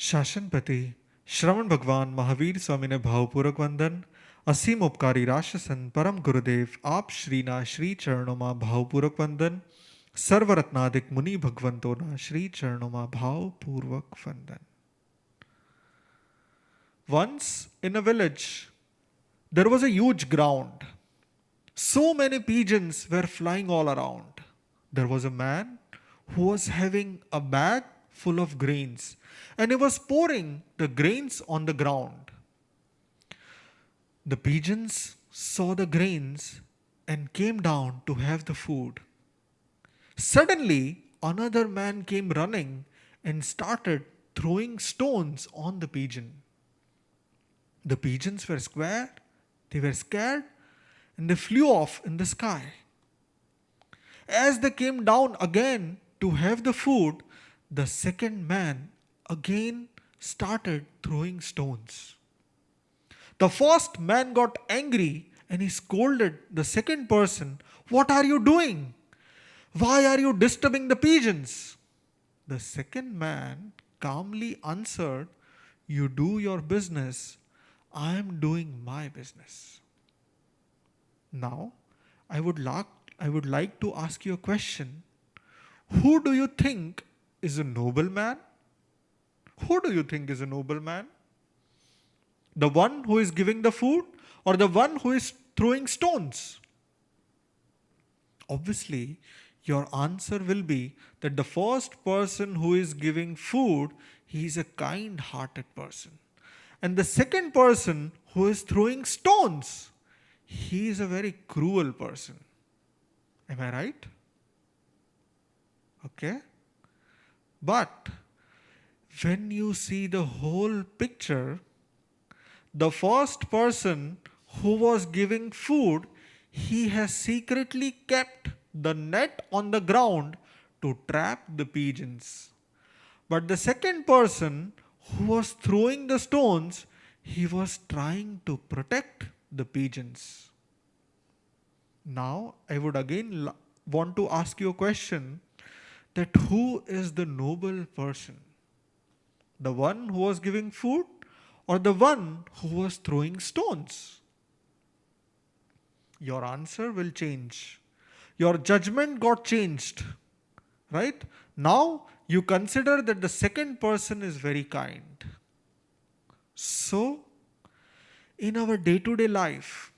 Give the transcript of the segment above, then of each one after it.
शासनपति श्रवण भगवान महावीर स्वामी ने भावपूर्वक वंदन असीम उपकारी राष्ट्रसन परम गुरुदेव आप श्रीना श्री चरणों में भावपूर्वक वंदन सर्वरत्नादिक मुनि भगवंतों ना श्री चरणों में भावपूर्वक वंदन. Once in a village, there was a huge ground. So many pigeons were flying all around. There was a man who was having a bag full of grains and he was pouring the grains on the ground. The pigeons saw the grains and came down to have the food. Suddenly, another man came running and started throwing stones on the pigeon. The pigeons were scared, and they flew off in the sky. As they came down again to have the food, the second man again started throwing stones. The first man got angry and he scolded the second person, "What are you doing? Why are you disturbing the pigeons?" The second man calmly answered, "You do your business, I am doing my business." Now, I would like to ask you a question. Who do you think is a noble man? Who do you think is a noble man? The one who is giving the food or the one who is throwing stones? Obviously, your answer will be that the first person who is giving food, he is a kind-hearted person. And the second person who is throwing stones, he is a very cruel person. Am I right? Okay. But when you see the whole picture, the first person who was giving food, he has secretly kept the net on the ground to trap the pigeons. But the second person who was throwing the stones, he was trying to protect the pigeons. Now, I would again want to ask you a question that who is the noble person? The one who was giving food or the one who was throwing stones? Your answer will change. Your judgment got changed, right? Now you consider that the second person is very kind. So, in our day to day life,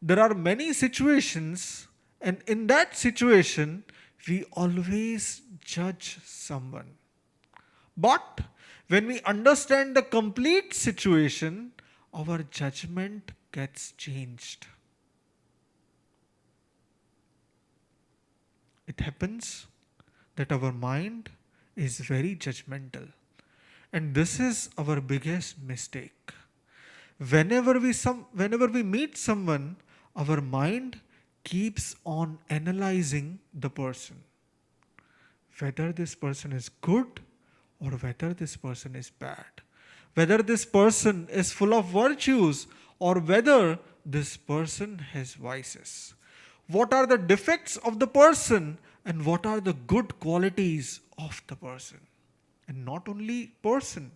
there are many situations, and in that situation, we always judge someone. But when we understand the complete situation, our judgment gets changed. It happens that our mind is very judgmental. And this is our biggest mistake. Whenever we meet someone, our mind keeps on analyzing the person. Whether this person is good or whether this person is bad. Whether this person is full of virtues or whether this person has vices. What are the defects of the person and what are the good qualities of the person? And not only person.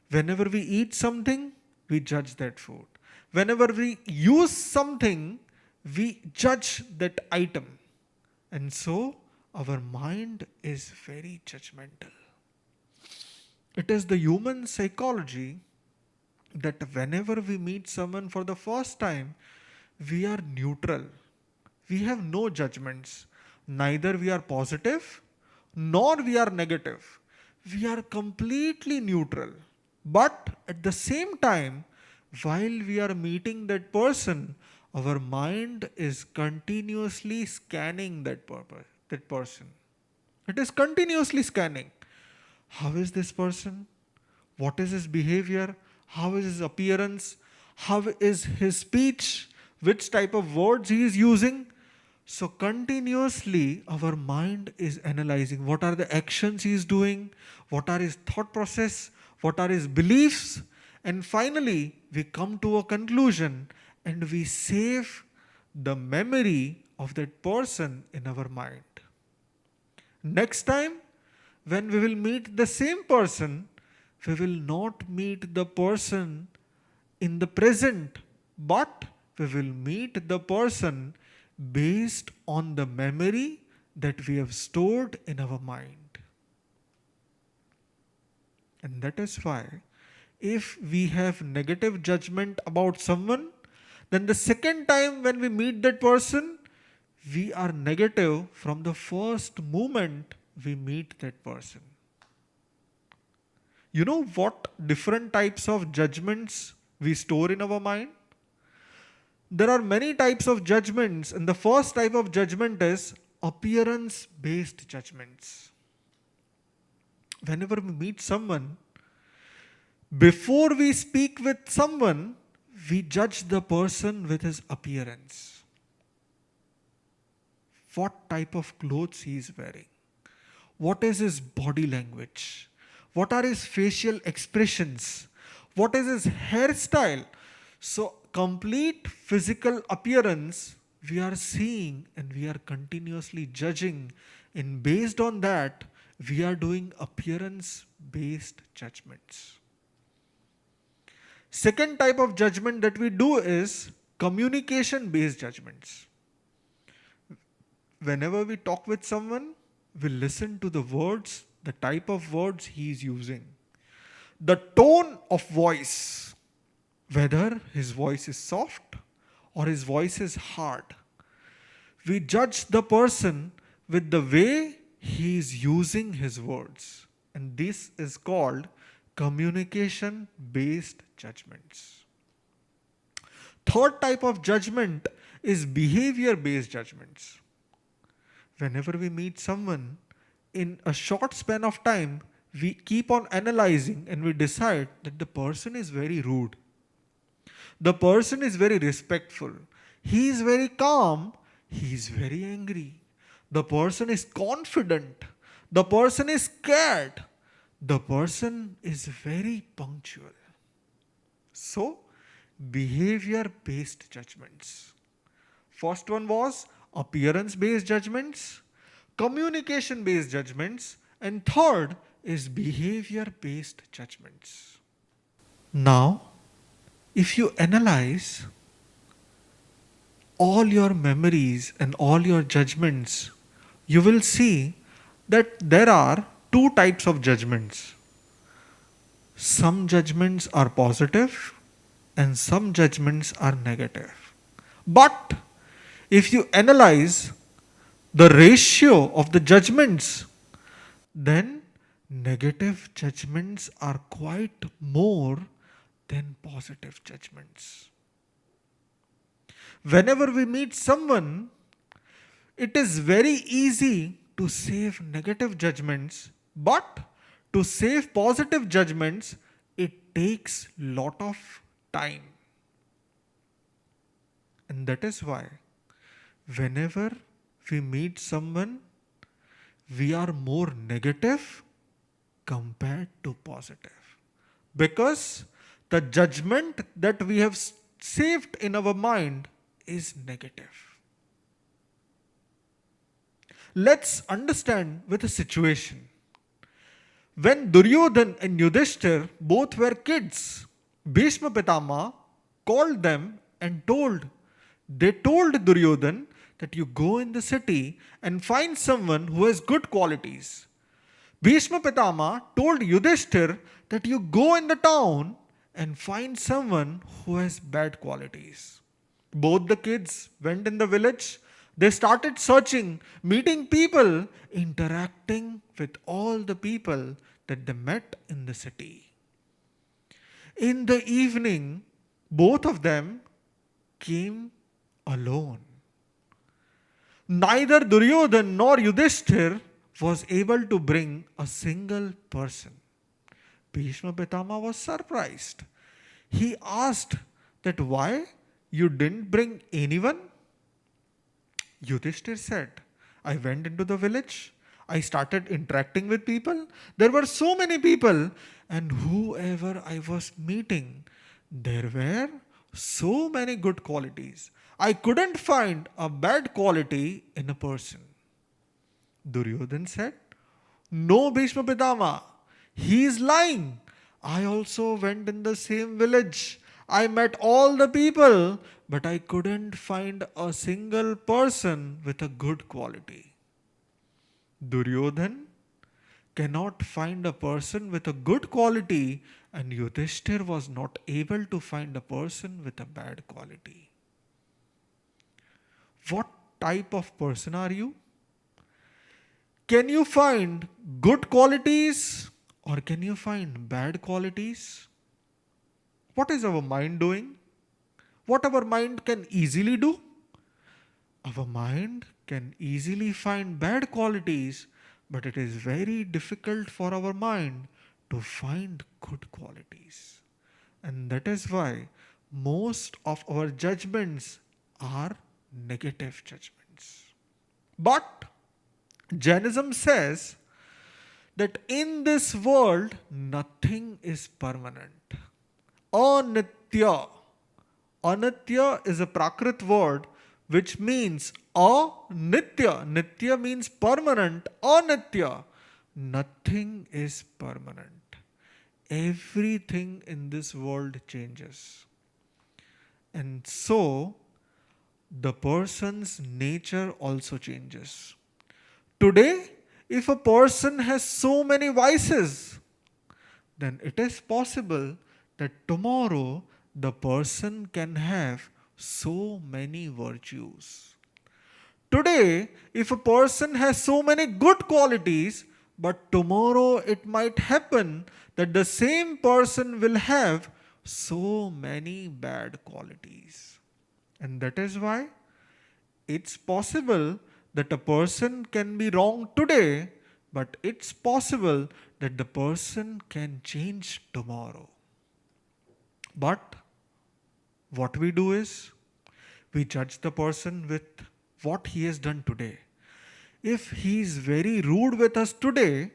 Whenever we eat something, we judge that food. Whenever we use something, we judge that item. And so our mind is very judgmental. It is the human psychology that whenever we meet someone for the first time, we are neutral. We have no judgments. Neither we are positive nor we are negative. We are completely neutral. But at the same time, while we are meeting that person, our mind is continuously scanning that person. It is continuously scanning. How is this person? What is his behavior? How is his appearance? How is his speech? Which type of words he is using? So continuously our mind is analyzing what are the actions he is doing, what are his thought process, what are his beliefs, and finally we come to a conclusion and we save the memory of that person in our mind. Next time when we will meet the same person, we will not meet the person in the present, but we will meet the person based on the memory that we have stored in our mind. And that is why, if we have negative judgment about someone, then the second time when we meet that person, we are negative from the first moment we meet that person. You know what different types of judgments we store in our mind? There are many types of judgments, and the first type of judgment is appearance based judgments. Whenever we meet someone, before we speak with someone, we judge the person with his appearance. What type of clothes he is wearing? What is his body language? What are his facial expressions? What is his hairstyle? So, complete physical appearance we are seeing and we are continuously judging, and based on that, we are doing appearance based judgments. Second type of judgment that we do is communication based judgments. Whenever we talk with someone, we listen to the words, the type of words he is using, the tone of voice, whether his voice is soft or his voice is hard. We judge the person with the way he is using his words. And this is called communication based judgments. Third type of judgment is behavior based judgments. Whenever we meet someone, in a short span of time, we keep on analyzing and we decide that the person is very rude. The person is very respectful. He is very calm. He is very angry. The person is confident. The person is scared. The person is very punctual. So, behavior based judgments. First one was appearance based judgments, communication based judgments, and third is behavior based judgments. Now, if you analyze all your memories and all your judgments, you will see that there are two types of judgments. Some judgments are positive and some judgments are negative. But if you analyze the ratio of the judgments, then negative judgments are quite more than positive judgments. Whenever we meet someone, it is very easy to save negative judgments, but to save positive judgments, it takes lot of time. And that is why whenever we meet someone, we are more negative compared to positive. Because the judgment that we have saved in our mind is negative. Let's understand with a situation. When Duryodhan and Yudhishthir both were kids, Bhishma Pitama called them and told Duryodhan that you go in the city and find someone who has good qualities. Bhishma Pitama told Yudhishthir that you go in the town and find someone who has bad qualities. Both the kids went in the village. They started searching, meeting people, interacting with all the people that they met in the city. In the evening, both of them came alone. Neither Duryodhan nor Yudhishthir was able to bring a single person. Bhishma Pitama was surprised. He asked that why you didn't bring anyone? Yudhishthir said, I went into the village. I started interacting with people. There were so many people, and whoever I was meeting, there were so many good qualities. I couldn't find a bad quality in a person. Duryodhan said, no, Bhishma Pitama, he is lying. I also went in the same village. I met all the people, but I couldn't find a single person with a good quality. Duryodhan cannot find a person with a good quality, and Yudhishthir was not able to find a person with a bad quality. What type of person are you? Can you find good qualities or can you find bad qualities? What is our mind doing? What our mind can easily do? Our mind can easily find bad qualities, but it is very difficult for our mind to find good qualities. And that is why most of our judgments are negative judgments. But Jainism says that in this world nothing is permanent. Anitya. Anitya is a Prakrit word which means anitya. Nitya means permanent. Anitya. Nothing is permanent. Everything in this world changes. And so the person's nature also changes. Today, if a person has so many vices, then it is possible that tomorrow the person can have so many virtues. Today, if a person has so many good qualities, but tomorrow it might happen that the same person will have so many bad qualities. And that is why it's possible that a person can be wrong today, but it's possible that the person can change tomorrow. But what we do is we judge the person with what he has done today. If he is very rude with us today,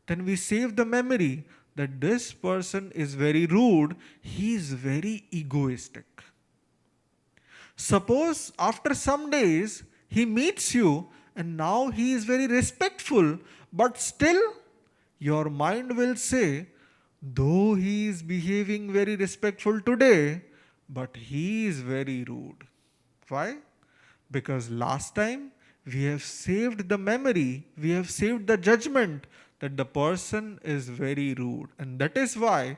then we save the memory that this person is very rude, he is very egoistic. Suppose after some days he meets you and now he is very respectful, but still your mind will say, though he is behaving very respectful today, but he is very rude. Why? Because last time we have saved the memory, we have saved the judgment that the person is very rude. And that is why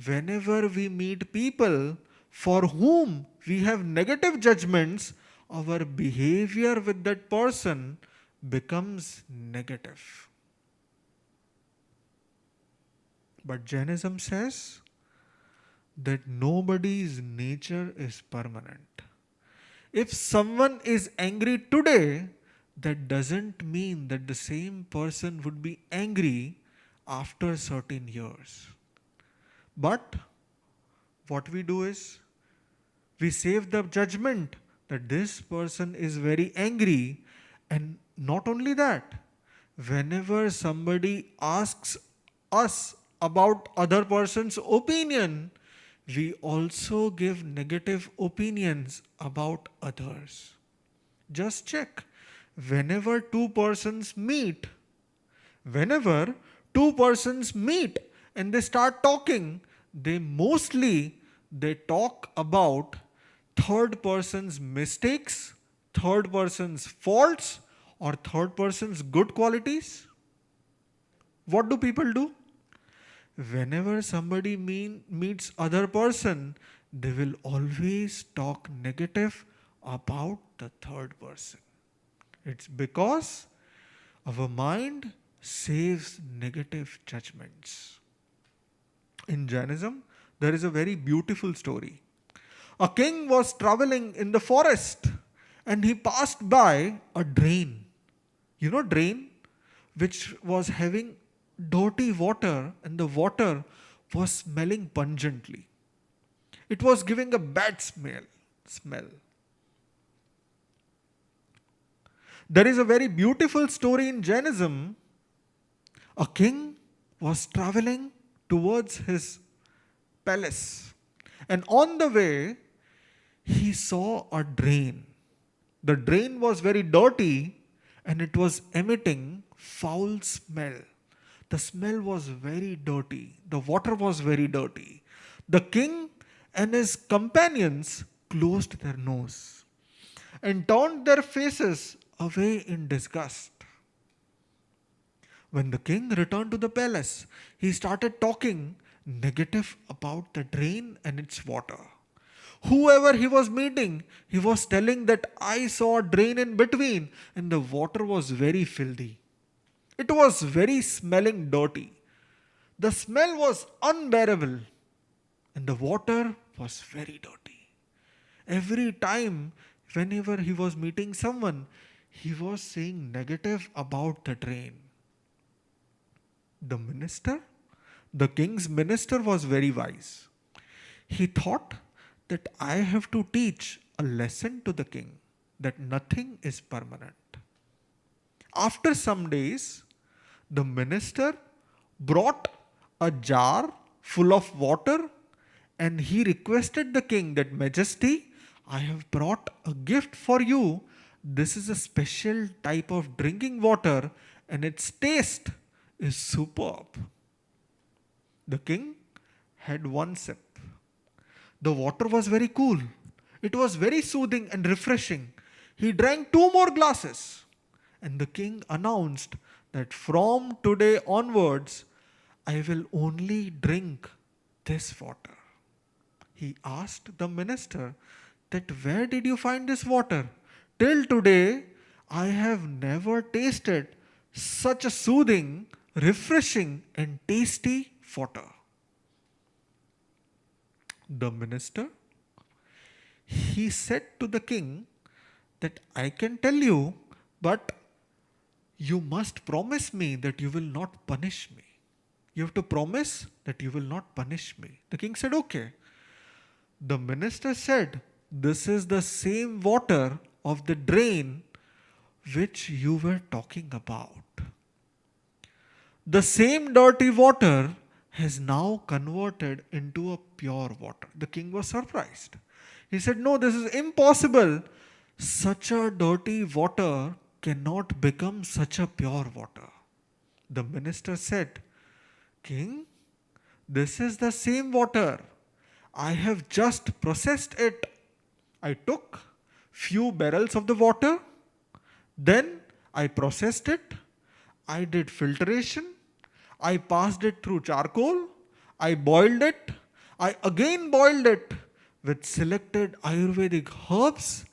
whenever we meet people for whom we have negative judgments, our behavior with that person becomes negative. But Jainism says that nobody's nature is permanent. If someone is angry today, that doesn't mean that the same person would be angry after certain years. But what we do is we save the judgment that this person is very angry, and not only that, whenever somebody asks us about other person's opinion, we also give negative opinions about others. Just check. Whenever two persons meet and they start talking, they talk about third person's mistakes, third person's faults, or third person's good qualities. What do people do? Whenever somebody meets other person, they will always talk negative about the third person. It's because our mind saves negative judgments. In Jainism, there is a very beautiful story. A king was traveling in the forest and he passed by a drain. You know, drain, which was having dirty water and the water was smelling pungently. It was giving a bad smell. There is a very beautiful story in Jainism. A king was traveling towards his palace, and on the way he saw a drain. The drain was very dirty and it was emitting foul smell. The smell was very dirty. The water was very dirty. The king and his companions closed their nose and turned their faces away in disgust. When the king returned to the palace, he started talking negative about the drain and its water. Whoever he was meeting, he was telling that I saw a drain in between and the water was very filthy. It was very smelling dirty. The smell was unbearable and the water was very dirty. Every time, whenever he was meeting someone, he was saying negative about the drain. The minister, the king's minister was very wise. He thought that I have to teach a lesson to the king that nothing is permanent. After some days, the minister brought a jar full of water and he requested the king that, Majesty, I have brought a gift for you. This is a special type of drinking water and its taste is superb. The king had one sip. The water was very cool. It was very soothing and refreshing. He drank 2 more glasses. And the king announced that from today onwards, I will only drink this water. He asked the minister that where did you find this water? Till today, I have never tasted such a soothing, refreshing and tasty water. The minister, he said to the king that I can tell you, but you must promise me that you will not punish me. You have to promise that you will not punish me. The king said, okay. The minister said, this is the same water of the drain which you were talking about. The same dirty water has now converted into a pure water. The king was surprised. He said, no, this is impossible. Such a dirty water cannot become such a pure water. The minister said, King, this is the same water. I have just processed it. I took few barrels of the water, then I processed it, I did filtration, I passed it through charcoal, I boiled it, I again boiled it with selected Ayurvedic herbs,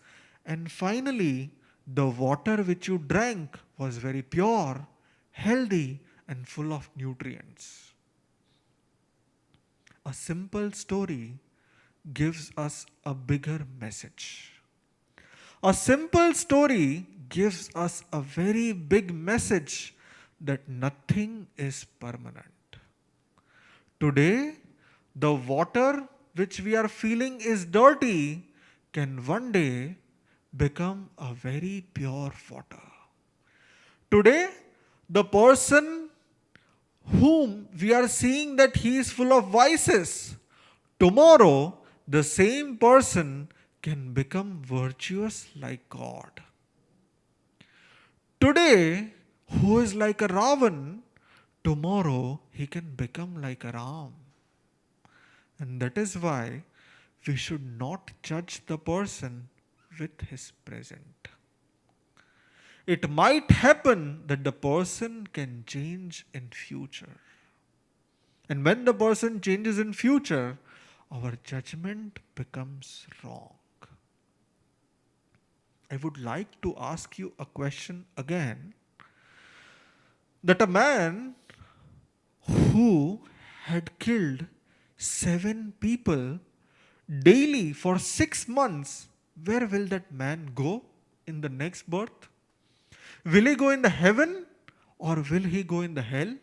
and finally the water which you drank was very pure, healthy and full of nutrients. A simple story gives us a bigger message. A simple story gives us a very big message that nothing is permanent. Today, the water which we are feeling is dirty can one day become a very pure water. Today, the person whom we are seeing that he is full of vices, tomorrow the same person can become virtuous like God. Today, who is like a Ravan, tomorrow he can become like a Ram. And that is why we should not judge the person with his present. It might happen that the person can change in future. And when the person changes in future, our judgment becomes wrong. I would like to ask you a question again. That a man who had killed 7 people daily for 6 months, where will that man go in the next birth? Will he go in the heaven or will he go in the hell?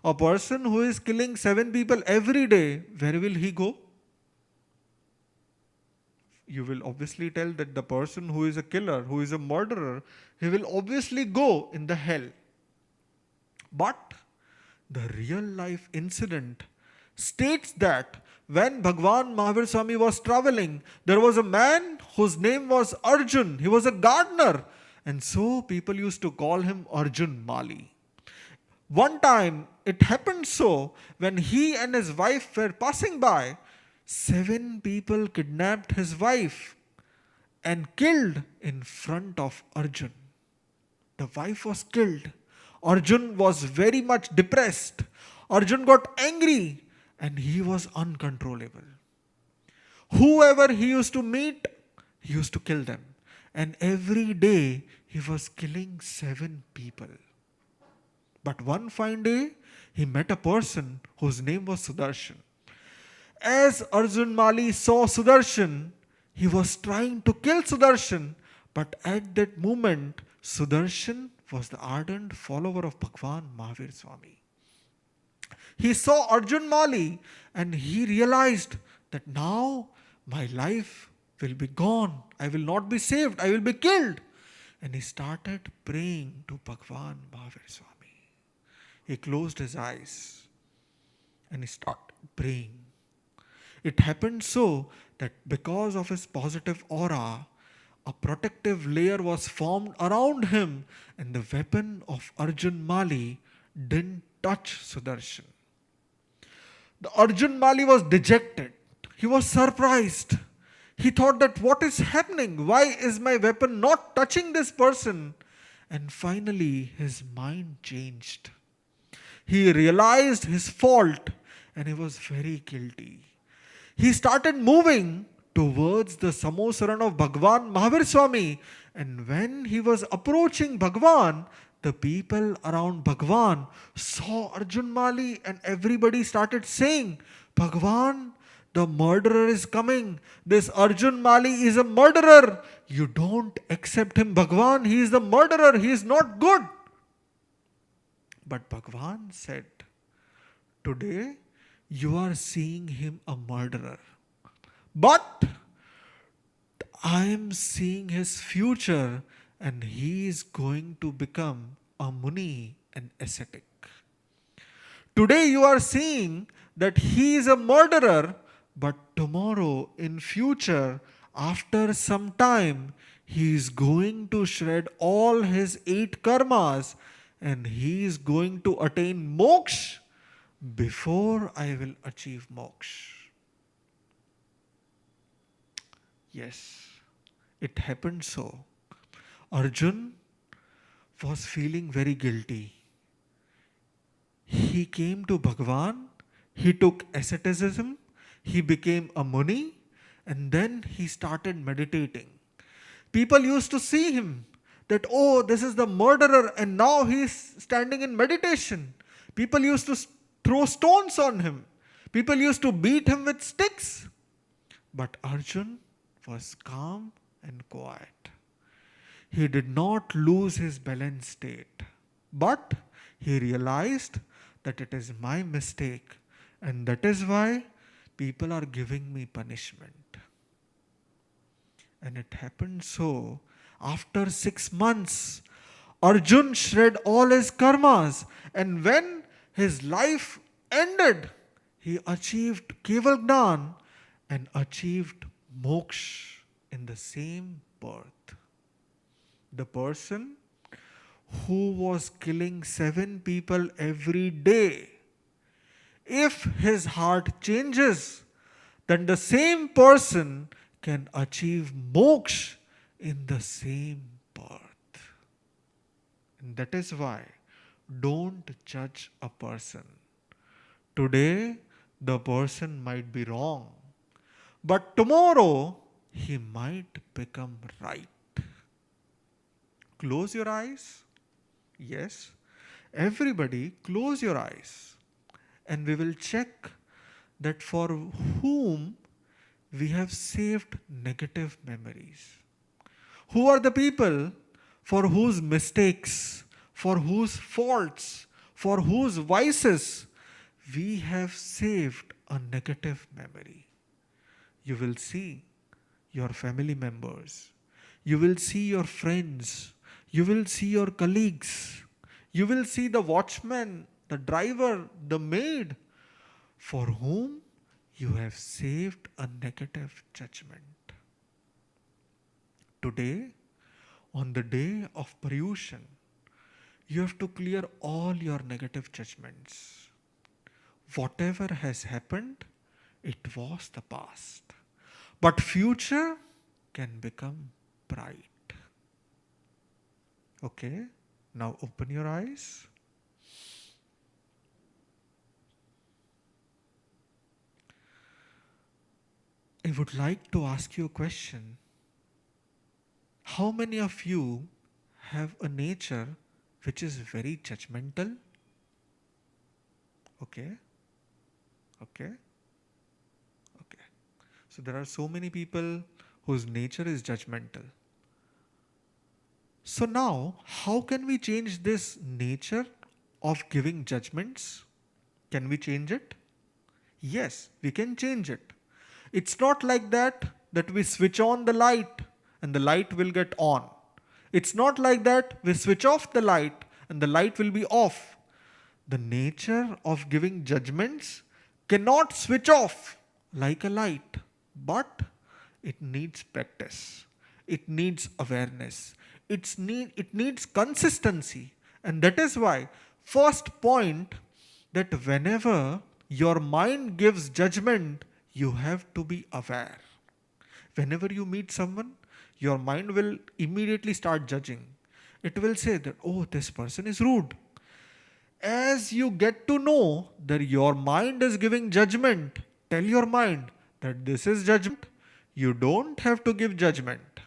A person who is killing 7 people every day, where will he go? You will obviously tell that the person who is a killer, who is a murderer, he will obviously go in the hell. But the real life incident states that when Bhagwan Mahavir Swami was traveling, there was a man whose name was Arjun. He was a gardener. And so people used to call him Arjun Mali. One time it happened so, when he and his wife were passing by, 7 people kidnapped his wife and killed in front of Arjun. The wife was killed. Arjun was very much depressed. Arjun got angry and he was uncontrollable. Whoever he used to meet, he used to kill them. And every day he was killing 7 people. But one fine day, he met a person whose name was Sudarshan. As Arjun Mali saw Sudarshan, he was trying to kill Sudarshan, but at that moment, Sudarshan was the ardent follower of Bhagwan Mahavir Swami. He saw Arjun Mali and he realized that now my life will be gone. I will not be saved. I will be killed. And he started praying to Bhagwan Mahavir Swami. He closed his eyes and he started praying. It happened so that because of his positive aura, a protective layer was formed around him and the weapon of Arjun Mali didn't touch Sudarshan. The Arjun Mali was dejected. He was surprised. He thought that what is happening? Why is my weapon not touching this person? And finally his mind changed. He realized his fault and he was very guilty. He started moving towards the Samosaran of Bhagwan Mahavir Swami, and when he was approaching Bhagwan, the people around Bhagwan saw Arjun Mali and everybody started saying, Bhagwan, the murderer is coming. This Arjun Mali is a murderer. You don't accept him, Bhagwan. He is the murderer. He is not good. But Bhagwan said, today you are seeing him a murderer. But I am seeing his future and he is going to become a Muni, an ascetic. Today you are seeing that he is a murderer, but tomorrow in future, after some time, he is going to shred all his 8 karmas and he is going to attain moksha before I will achieve moksha. Yes, it happened so. Arjun was feeling very guilty. He came to Bhagwan, he took asceticism, he became a Muni, and then he started meditating. People used to see him that, oh, this is the murderer and now he is standing in meditation. People used to throw stones on him. People used to beat him with sticks. But Arjun was calm and quiet. He did not lose his balanced state. But he realized that it is my mistake and that is why people are giving me punishment. And it happened so, after 6 months, Arjun shred all his karmas, and when his life ended, he achieved Keval Gnan and achieved moksha in the same birth. The person who was killing 7 people every day, if his heart changes, then the same person can achieve moksha in the same birth. And that is why don't judge a person. Today, the person might be wrong, but tomorrow he might become right. Close your eyes. Yes, everybody close your eyes. And we will check that for whom we have saved negative memories. Who are the people for whose mistakes, for whose faults, for whose vices we have saved a negative memory? You will see your family members. You will see your friends. You will see your colleagues. You will see the watchman, the driver, the maid, for whom you have saved a negative judgment. Today, on the day of Paryushan, You have to clear all your negative judgments. Whatever has happened, it was the past. But future can become bright. Okay, now open your eyes. I would like to ask you a question. How many of you have a nature which is very judgmental? Okay, okay, okay. So there are so many people whose nature is judgmental. So now, how can we change this nature of giving judgments? Can we change it? Yes, we can change it. It's not like that we switch on the light and the light will get on. It's not like that we switch off the light and the light will be off. The nature of giving judgments cannot switch off like a light, but it needs practice. It needs awareness. It needs consistency. And that is why, first point, that whenever your mind gives judgment, you have to be aware. Whenever you meet someone, your mind will immediately start judging. It will say that, oh, this person is rude. As you get to know that your mind is giving judgment, tell your mind that this is judgment. You don't have to give judgment.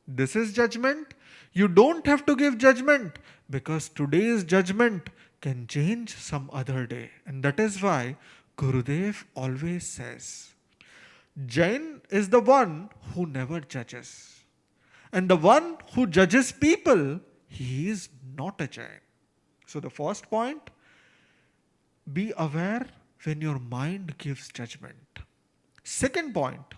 This is judgment. You don't have to give judgment, because today's judgment can change some other day. And that is why Gurudev always says, Jain is the one who never judges. And the one who judges people, he is not a Jain. So the first point, be aware when your mind gives judgment. Second point,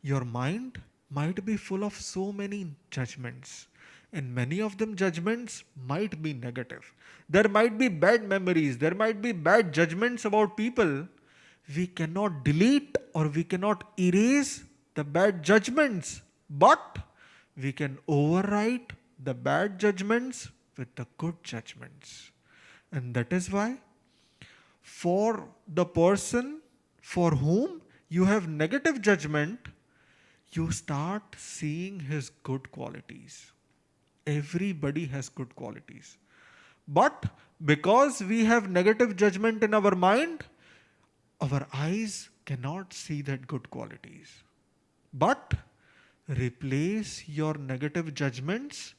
your mind might be full of so many judgments, and many of them judgments might be negative. There might be bad memories, there might be bad judgments about people. We cannot delete or we cannot erase the bad judgments, but we can overwrite the bad judgments with the good judgments. And that is why, for the person for whom you have negative judgment, you start seeing his good qualities. Everybody has good qualities. But because we have negative judgment in our mind, our eyes cannot see that good qualities. But replace your negative judgments,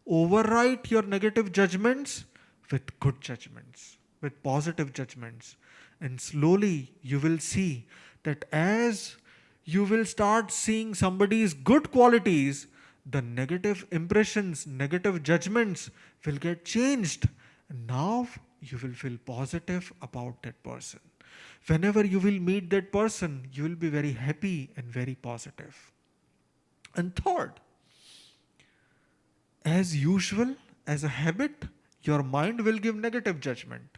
overwrite your negative judgments with good judgments, with positive judgments. And slowly you will see that as you will start seeing somebody's good qualities, the negative impressions, negative judgments will get changed. And now you will feel positive about that person. Whenever you will meet that person, you will be very happy and very positive. And third, as usual, as a habit, your mind will give negative judgment.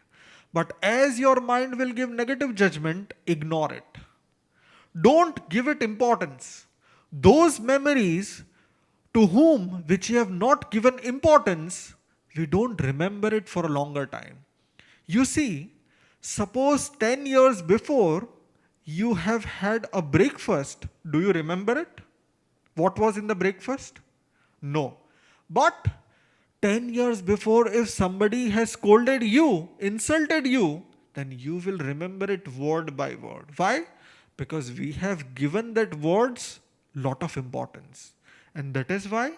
But as your mind will give negative judgment, ignore it. Don't give it importance. Those memories to whom which you have not given importance, we don't remember it for a longer time. You see, suppose 10 years before you have had a breakfast. Do you remember it? What was in the breakfast? No. But 10 years before, if somebody has scolded you, insulted you, then you will remember it word by word. Why? Because we have given that words lot of importance. And that is why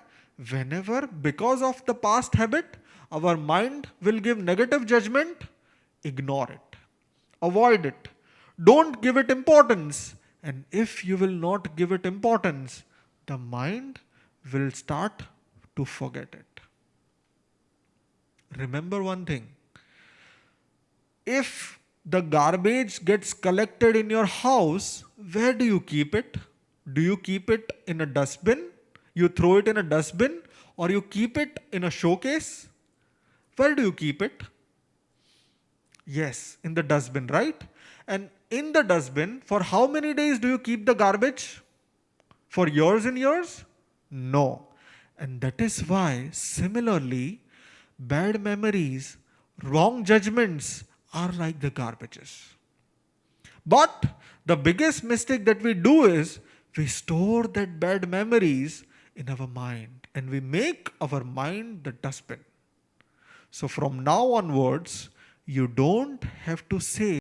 whenever, because of the past habit, our mind will give negative judgment, ignore it. Avoid it. Don't give it importance. And if you will not give it importance, the mind will start to forget it. Remember one thing. If the garbage gets collected in your house, where do you keep it? Do you keep it in a dustbin? You throw it in a dustbin, or you keep it in a showcase? Where do you keep it? Yes, in the dustbin, right? And in the dustbin, for how many days do you keep the garbage? For years and years? No. And that is why, similarly, bad memories, wrong judgments are like the garbages. But the biggest mistake that we do is we store that bad memories in our mind and we make our mind the dustbin. So from now onwards, you don't have to say